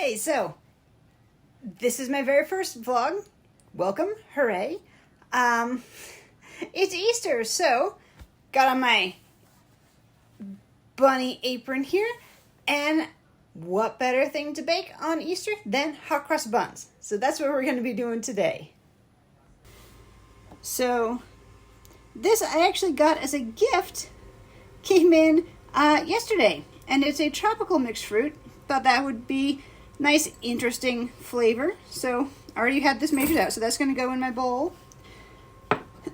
Hey, so this is my very first vlog. Welcome, hooray. It's Easter, so got on my bunny apron here, and what better thing to bake on Easter than hot cross buns? So that's what we're going to be doing today. So this I actually got as a gift, came in yesterday, and it's a tropical mixed fruit. Thought that would be nice, interesting flavor. So I already had this measured out, so that's going to go in my bowl.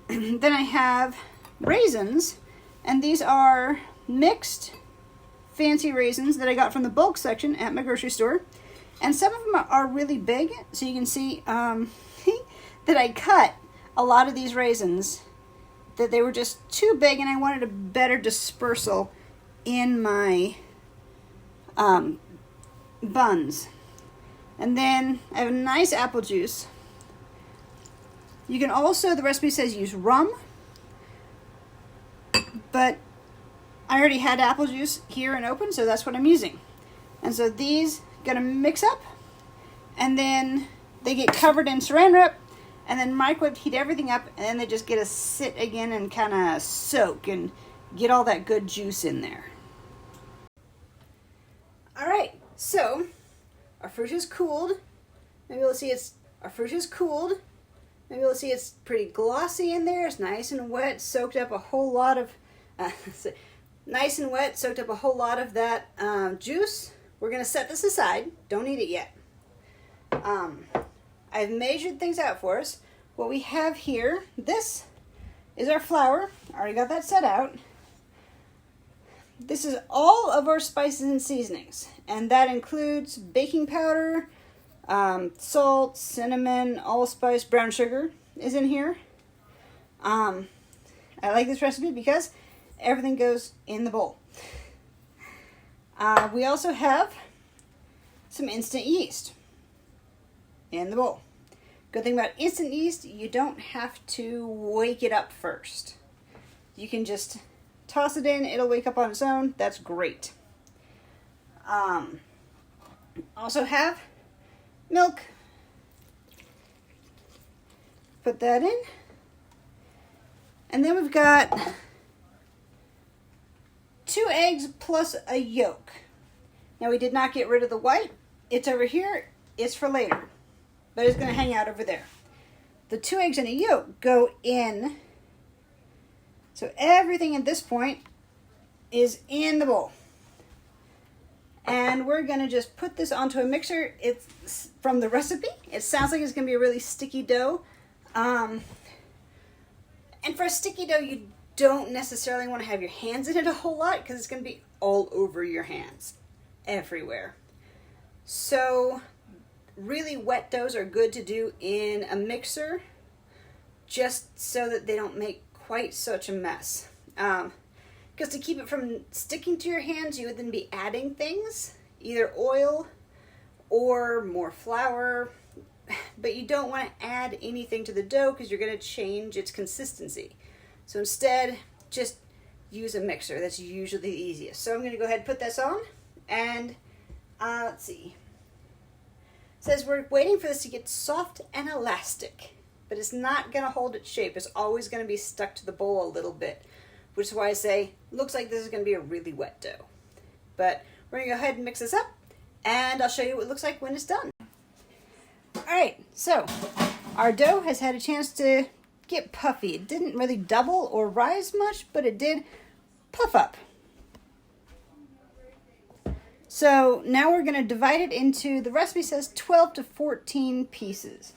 Then I have raisins, and these are mixed fancy raisins that I got from the bulk section at my grocery store. And some of them are really big, so you can see that I cut a lot of these raisins, that they were just too big, and I wanted a better dispersal in my buns. And then I have a nice apple juice. You can also, the recipe says use rum, but I already had apple juice here and open, so that's what I'm using. And so these gonna mix up, and then they get covered in saran wrap, and then microwave, heat everything up, and then they just get to sit again and kind of soak and get all that good juice in there. All right, so our fruit is cooled. Maybe we'll see our fruit is cooled. Maybe we'll see it's pretty glossy in there. It's nice and wet, soaked up a whole lot of, nice and wet, soaked up a whole lot of that juice. We're gonna set this aside. Don't eat it yet. I've measured things out for us. What we have here, this is our flour. I already got that set out. This is all of our spices and seasonings, and that includes baking powder, salt, cinnamon, allspice, brown sugar is in here. I like this recipe because everything goes in the bowl. We also have some instant yeast in the bowl. Good thing about instant yeast, you don't have to wake it up first. You can just toss it in, it'll wake up on its own. That's great. Also have milk. Put that in. And then we've got 2 eggs plus a yolk. Now we did not get rid of the white. It's over here. It's for later. But it's going to hang out over there. The 2 eggs and a yolk go in. So everything at this point is in the bowl. And we're going to just put this onto a mixer. It's from the recipe. It sounds like it's going to be a really sticky dough. And for a sticky dough, you don't necessarily want to have your hands in it a whole lot because it's going to be all over your hands, everywhere. So really wet doughs are good to do in a mixer, just so that they don't make quite such a mess. Because to keep it from sticking to your hands, you would then be adding things, either oil or more flour, but you don't want to add anything to the dough because you're going to change its consistency. So instead, just use a mixer. That's usually the easiest. So I'm going to go ahead and put this on, and let's see. It says we're waiting for this to get soft and elastic, but it's not going to hold its shape. It's always going to be stuck to the bowl a little bit, which is why I say, looks like this is going to be a really wet dough. But we're going to go ahead and mix this up, and I'll show you what it looks like when it's done. All right, so our dough has had a chance to get puffy. It didn't really double or rise much, but it did puff up. So now we're going to divide it into, the recipe says 12 to 14 pieces.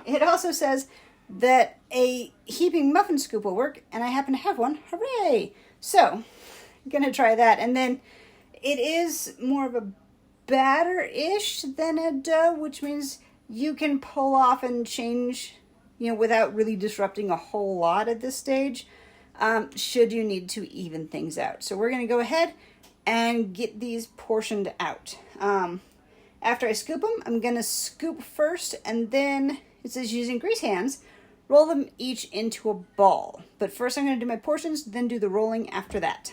It also says that a heaping muffin scoop will work, and I happen to have one. Hooray! So I'm going to try that. And then it is more of a batter-ish than a dough, which means you can pull off and change, without really disrupting a whole lot at this stage, should you need to even things out. So we're going to go ahead and get these portioned out. After I scoop them, I'm going to scoop first, and then it says using grease hands, roll them each into a ball. But first I'm going to do my portions, then do the rolling after that.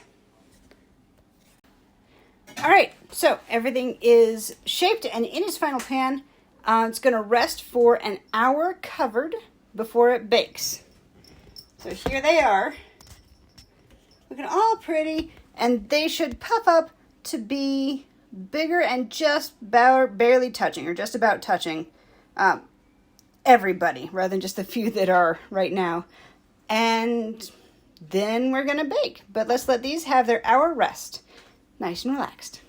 All right, so everything is shaped and in its final pan. It's going to rest for an hour covered before it bakes. So here they are, looking all pretty, and they should puff up to be bigger and just barely touching, or just about touching everybody, rather than just the few that are right now. And then we're going to bake. But let's let these have their hour rest. Nice and relaxed.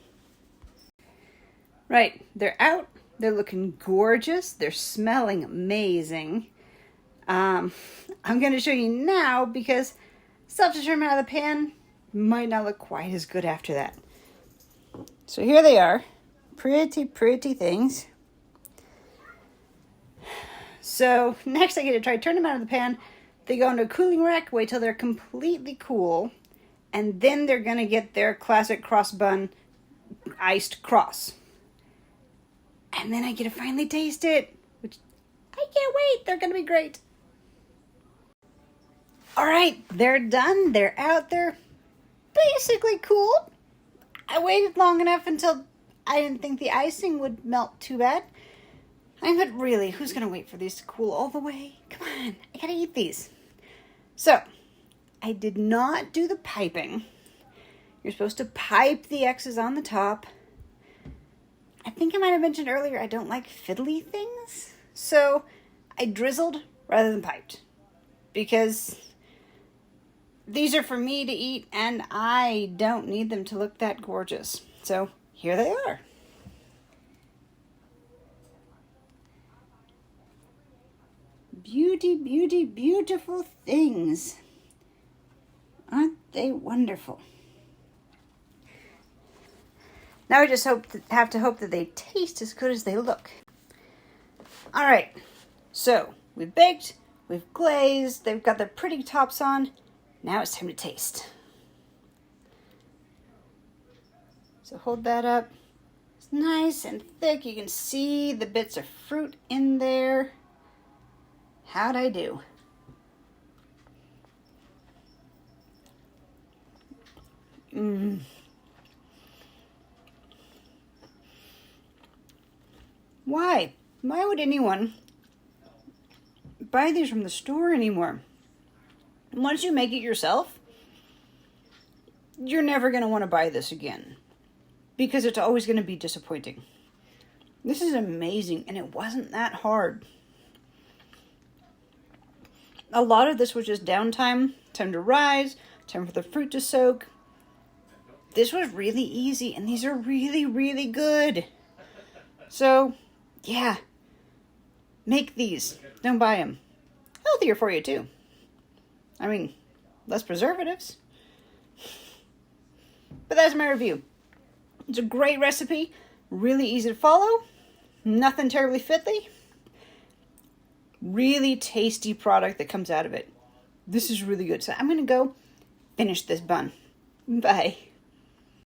Right, they're out. They're looking gorgeous. They're smelling amazing. I'm going to show you now because stuff to trim out of the pan might not look quite as good after that. So here they are. Pretty, pretty things. So next I get to try to turn them out of the pan. They go into a cooling rack, wait till they're completely cool, and then they're going to get their classic cross bun iced cross. And then I get to finally taste it, which I can't wait. They're going to be great. All right, they're done. They're out. They're basically cool. I waited long enough until I didn't think the icing would melt too bad. But really, who's going to wait for these to cool all the way? Come on, I got to eat these. So, I did not do the piping. You're supposed to pipe the X's on the top. I think I might have mentioned earlier I don't like fiddly things. So, I drizzled rather than piped. Because these are for me to eat and I don't need them to look that gorgeous. So, here they are. Beauty, beauty, beautiful things. Aren't they wonderful? Now I just have to hope that they taste as good as they look. All right, so we've baked, we've glazed, they've got their pretty tops on. Now it's time to taste. So hold that up. It's nice and thick. You can see the bits of fruit in there. How'd I do? Why? Why would anyone buy these from the store anymore? Once you make it yourself, you're never going to want to buy this again because it's always going to be disappointing. This is amazing, and it wasn't that hard. A lot of this was just downtime, time to rise, time for the fruit to soak. This was really easy, and these are really, really good. So, yeah, make these. Don't buy them. Healthier for you, too. I mean, less preservatives. But that's my review. It's a great recipe, really easy to follow, nothing terribly fiddly. Really tasty product that comes out of it. This is really good. So I'm going to go finish this bun. Bye.